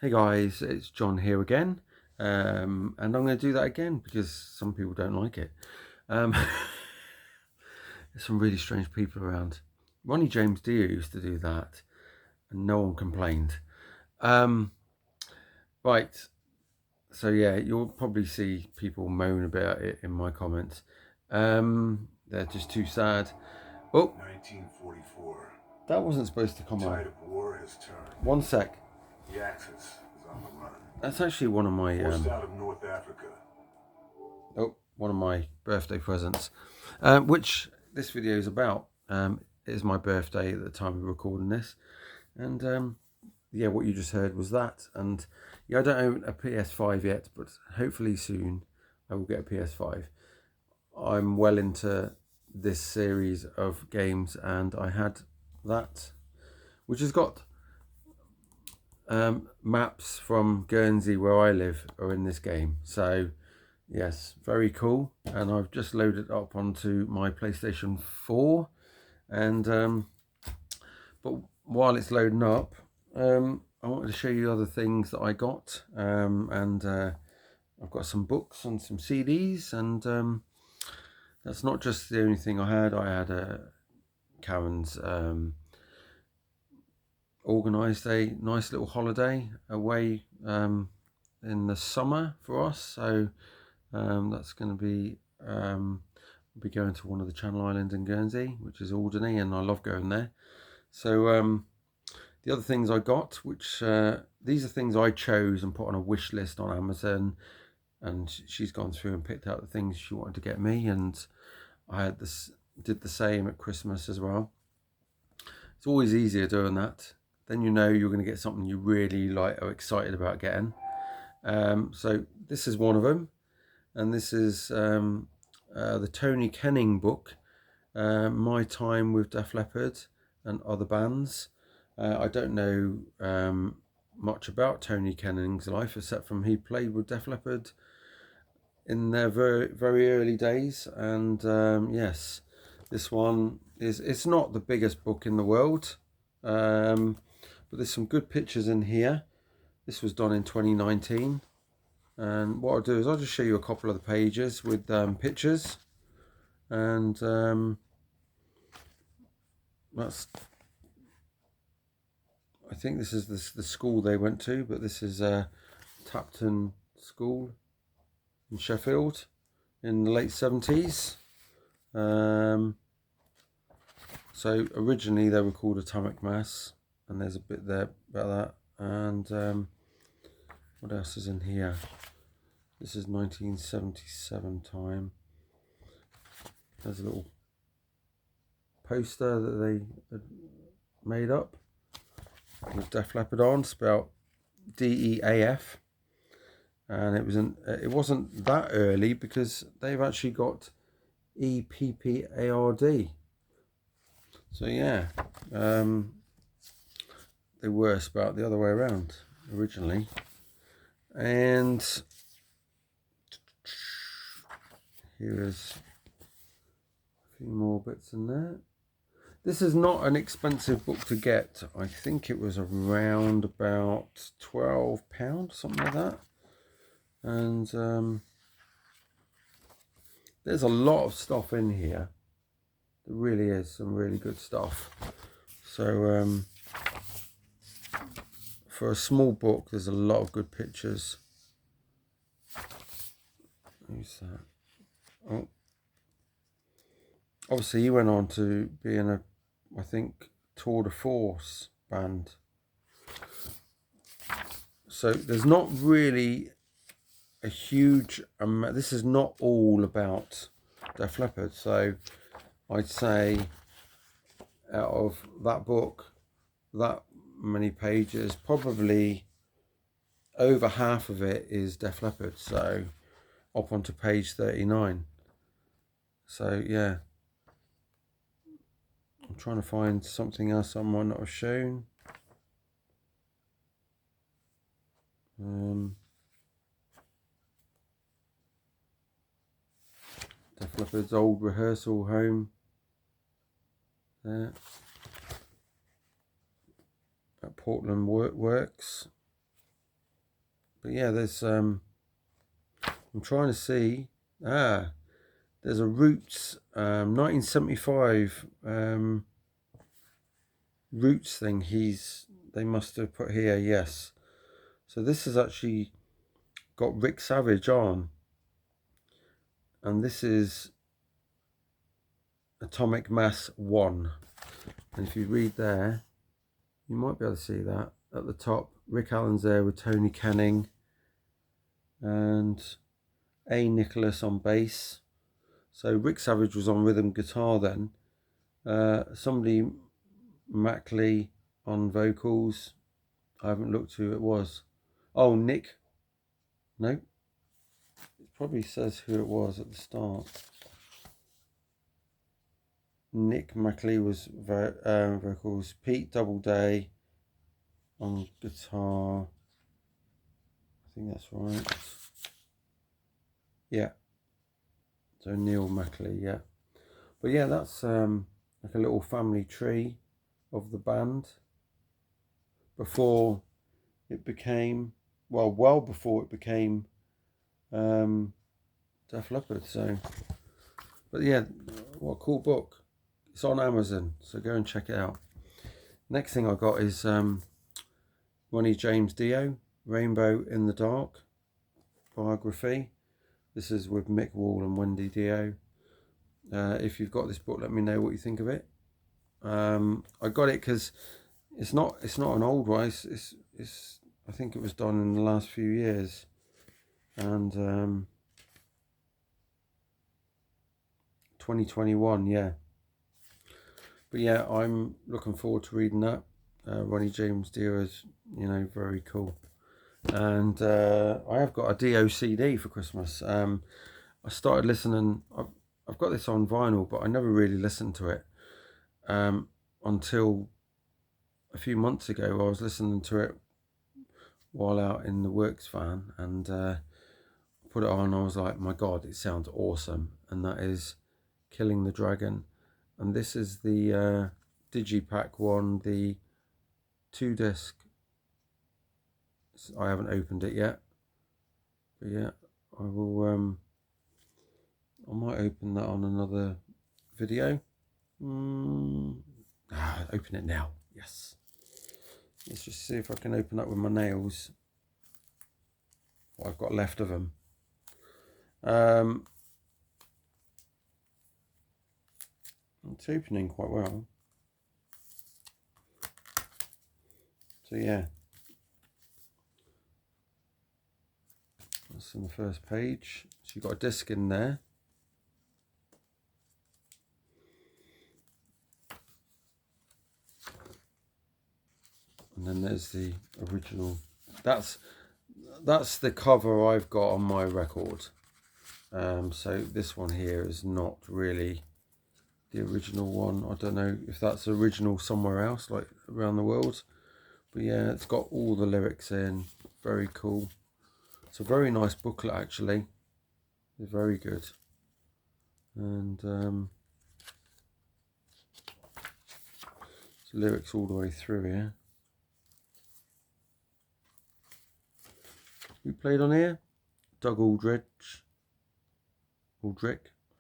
Hey guys, it's John here again, and I'm going to do that again because some people don't like it. There's some really strange people around. Ronnie James Dio used to do that, and no one complained. Right, so yeah, you'll probably see people moan about it in my comments. They're just too sad. Oh, 1944. that wasn't supposed to come The on. tide of war has turned. One sec. The Axis is on the run. That's actually one of my Forced out of North Africa. one of my birthday presents, which this video is about. It is my birthday at the time of recording this, and yeah, what you just heard was that. And yeah, I don't own a PS5 yet, but hopefully soon I will get a PS5. I'm well into this series of games, and I had that, which has got maps from Guernsey where I live are in this game. So yes, very cool. And I've just loaded it up onto my PlayStation 4. And but while it's loading up, I wanted to show you other things that I got. And I've got some books and some CDs. And that's not just the only thing I had. I had Karen's organised a nice little holiday away in the summer for us. So that's going to be we'll be going to one of the Channel Islands in Guernsey, which is Alderney, and I love going there. So the other things I got, which these are things I chose and put on a wish list on Amazon, and she's gone through and picked out the things she wanted to get me, and I had did the same at Christmas as well. It's always easier doing that. Then you know you're going to get something you really like or excited about getting. So this is one of them, and this is the Tony Kenning book, My Time with Def Leppard and Other Bands. I don't know much about Tony Kenning's life, except from he played with Def Leppard in their very, very early days. And yes, this one it's not the biggest book in the world, but there's some good pictures in here. This was done in 2019. And what I'll do is I'll just show you a couple of the pages with pictures. And that's, I think this is the school they went to, but this is Tapton School in Sheffield in the late 70s. So originally they were called Atomic Mass, and there's a bit there about that. And what else is in here? This is 1977 time. There's a little poster that they had made up with Def Leppard on, spelled DEAF. And it wasn't that early because they've actually got EPPARD. So yeah, they were spelled the other way around originally. And here is a few more bits in there. This is not an expensive book to get. I think it was around about £12, something like that. And there's a lot of stuff in here. There really is some really good stuff. So for a small book, there's a lot of good pictures. Who's that? Oh, obviously he went on to be in a, I think, Tour de Force band. So there's not really a huge amount. This is not all about Def Leppard. So I'd say out of that book, that many pages, probably over half of it is Def Leppard. So up onto page 39. So yeah, I'm trying to find something else I might not have shown. Def Leppard's old rehearsal home there at Portland Works. But yeah, there's I'm trying to see. There's a Roots 1975 Roots thing. They must have put here. Yes. So this has actually got Rick Savage on, and this is Atomic Mass 1. And if you read there, you might be able to see that at the top. Rick Allen's there with Tony Canning and A. Nicholas on bass. So Rick Savage was on rhythm guitar then. Somebody, Mackley on vocals. I haven't looked who it was. Oh, Nick. No. It probably says who it was at the start. Nick Mackley was vocals. Pete Doubleday on guitar. I think that's right. Yeah. So Neil Mackley, yeah. But yeah, that's like a little family tree of the band before it became, well before it became Def Leppard. So, but yeah, what a cool book. It's on Amazon, so go and check it out. Next thing I got is Ronnie James Dio, Rainbow in the Dark biography. This is with Mick Wall and Wendy Dio. If you've got this book, let me know what you think of it. I got it because it's not an old one. It's I think it was done in the last few years, and 2021, yeah. But yeah, I'm looking forward to reading that. Ronnie James Dio is, very cool. And I have got a Dio CD for Christmas. I started listening. I've got this on vinyl, but I never really listened to it until a few months ago. I was listening to it while out in the works van and put it on. I was like, my God, it sounds awesome. And that is Killing the Dragon. And this is the Digipack one, the 2-disc. I haven't opened it yet. But yeah, I will. I might open that on another video. Open it now. Yes. Let's just see if I can open that with my nails. What I've got left of them. It's opening quite well. So yeah. That's in the first page. So you've got a disc in there. And then there's the original. That's the cover I've got on my record. So this one here is not really the original one. I don't know if that's original somewhere else, like around the world. But yeah, it's got all the lyrics in. Very cool. It's a very nice booklet actually. It's very good. And lyrics all the way through here. Who played on here? Doug Aldrich,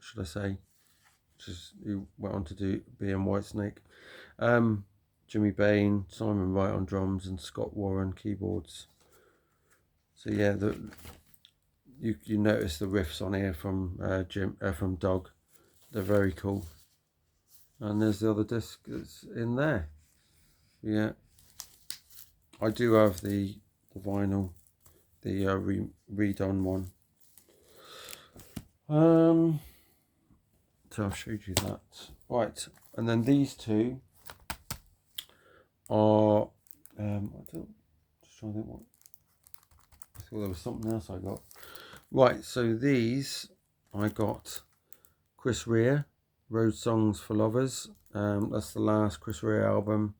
should I say? Who went on to be in Whitesnake. Jimmy Bain, Simon Wright on drums, and Scott Warren keyboards. So yeah, you notice the riffs on here from from Doug. They're very cool. And there's the other disc that's in there. Yeah, I do have the vinyl, the redone one. So I've showed you that. Right, and then these two are just trying to think what. I thought there was something else I got. Right, so these I got Chris Rea, Road Songs for Lovers. That's the last Chris Rea album,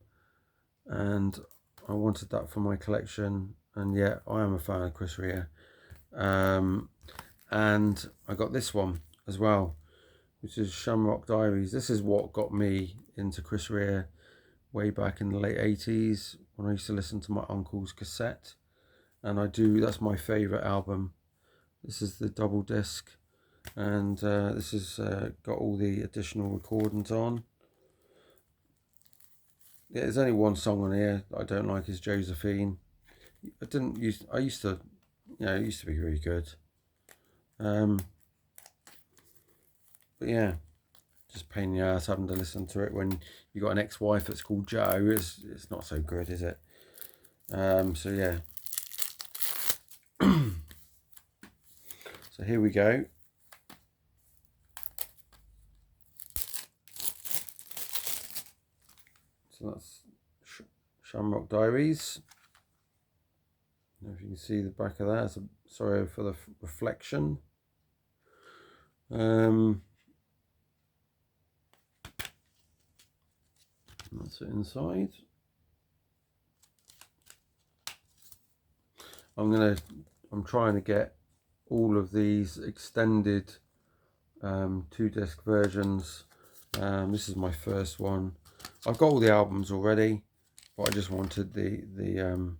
and I wanted that for my collection. And yeah, I am a fan of Chris Rea. And I got this one as well, which is Shamrock Diaries. This is what got me into Chris Rea way back in the late 80s when I used to listen to my uncle's cassette. and that's my favourite album. This is the double disc, and this has got all the additional recordings on. Yeah, there's only one song on here that I don't like, is Josephine. I used to, it used to be really good. But yeah, just pain in the ass having to listen to it when you got an ex-wife that's called Joe. It's not so good, is it? So yeah. So here we go. So that's Shamrock Diaries. I don't know if you can see the back of that. Sorry for the reflection. That's it inside. I'm trying to get all of these extended 2-disc versions. This is my first one. I've got all the albums already, but I just wanted the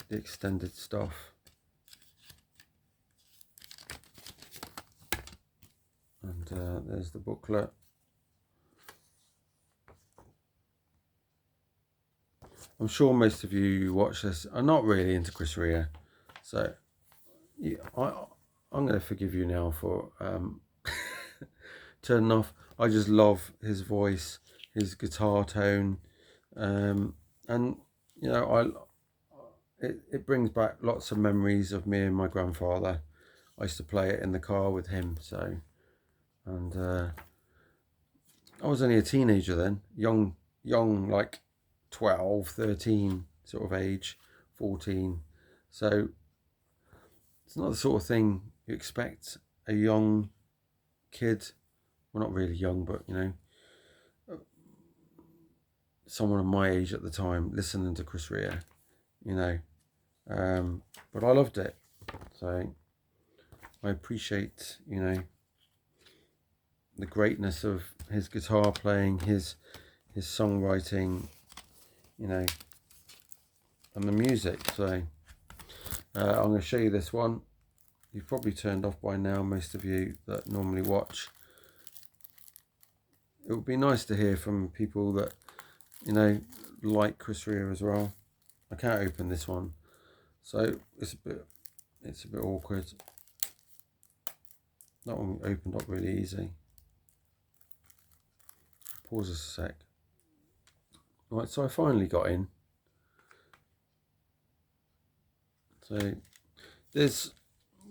extended stuff. And there's the booklet. I'm sure most of you who watch this are not really into Chris Rea, so yeah, I'm going to forgive you now for turning off. I just love his voice, his guitar tone, and it brings back lots of memories of me and my grandfather. I used to play it in the car with him, and I was only a teenager then, young, like 12, 13 sort of age, 14. So it's not the sort of thing you expect a young kid, well, not really young, but someone of my age at the time listening to Chris Rea, but I loved it. So I appreciate, the greatness of his guitar playing, his songwriting, and the music. So I'm going to show you this one. You've probably turned off by now, most of you that normally watch. It would be nice to hear from people that, like Chris Rea as well. I can't open this one, so it's a bit awkward. That one opened up really easy. Pause a sec. Right, so I finally got in. So there's,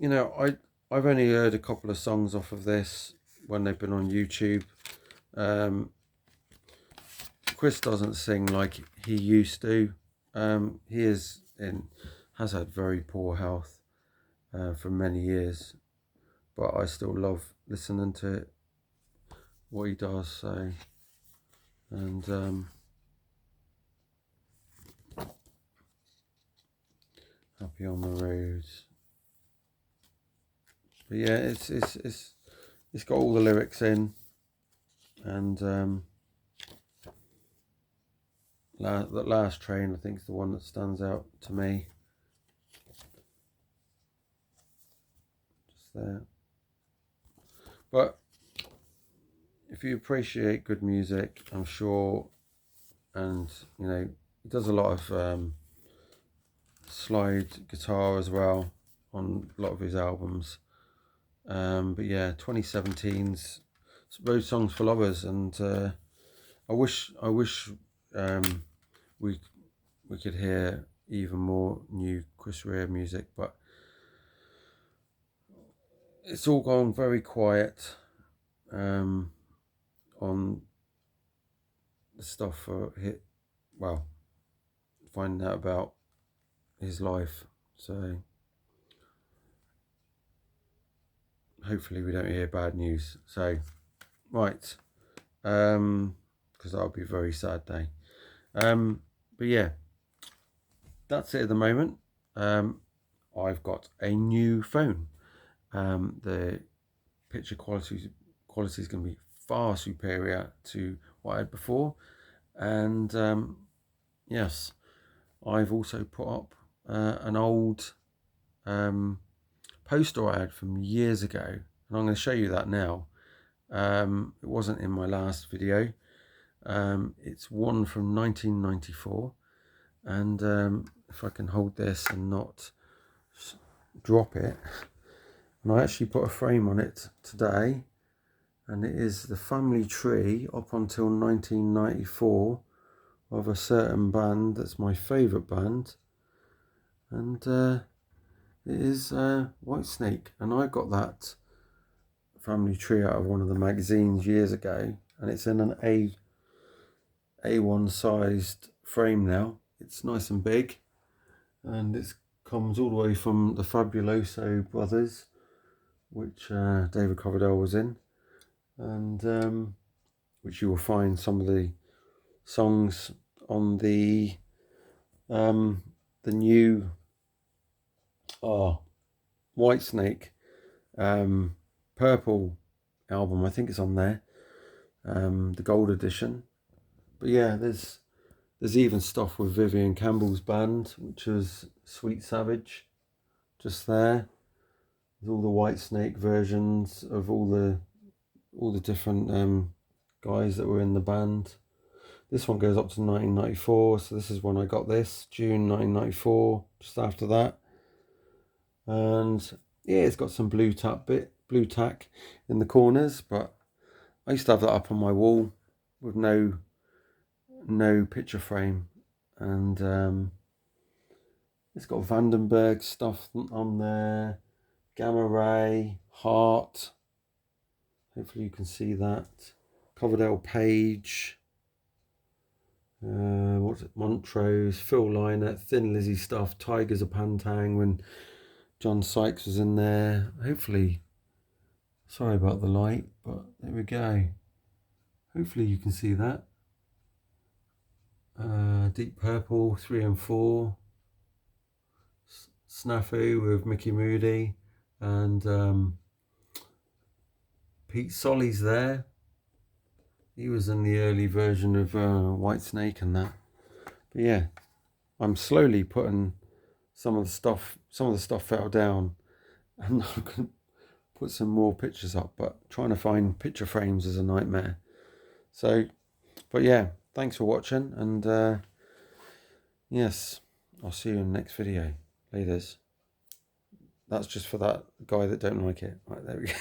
I've only heard a couple of songs off of this when they've been on YouTube. Chris doesn't sing like he used to. He has had very poor health for many years, but I still love listening to what he does. So, and Happy on the Road. But yeah, it's got all the lyrics in, and that last train, I think, is the one that stands out to me. Just there. But if you appreciate good music, I'm sure, and he does a lot of slide guitar as well on a lot of his albums. But yeah, 2017's Road Songs for Lovers, and I wish we could hear even more new Chris Rea music, but it's all gone very quiet on the stuff for finding out about his life. So hopefully we don't hear bad news. So right, because that'll be a very sad day. But yeah, that's it at the moment. I've got a new phone. The picture quality is going to be far superior to what I had before, and yes, I've also put up an old poster I had from years ago, and I'm going to show you that now. It wasn't in my last video. It's one from 1994, and if I can hold this and not drop it, and I actually put a frame on it today, and it is the family tree up until 1994 of a certain band that's my favourite band, and it is Whitesnake, and I got that family tree out of one of the magazines years ago, and it's in an A1 sized frame now. It's nice and big, and it comes all the way from the Fabuloso Brothers, which David Coverdale was in, and which you will find some of the songs on the new Whitesnake Purple album. I think it's on there, the gold edition. But yeah, there's even stuff with Vivian Campbell's band, which was Sweet Savage, just there. There's all the Whitesnake versions of all the different guys that were in the band. This one goes up to 1994, so this is when I got this, June 1994, just after that. And yeah, it's got some blue tack in the corners, but I used to have that up on my wall with no picture frame, and it's got Vandenberg stuff on there, Gamma Ray, Heart, hopefully you can see that, Coverdale Page, what's it, Montrose, Phil Lynott, Thin Lizzy stuff, Tigers of Pantang when John Sykes was in there. Hopefully, sorry about the light, but there we go. Hopefully you can see that. Deep Purple 3 and 4, Snafu with Mickey Moody, and Pete Solly's there. He was in the early version of Whitesnake and that. But yeah, I'm slowly putting some of the stuff fell down, and I'm gonna put some more pictures up, but trying to find picture frames is a nightmare. So, but yeah, thanks for watching, and yes, I'll see you in the next video. Laters. That's just for that guy that don't like it. Right, there we go.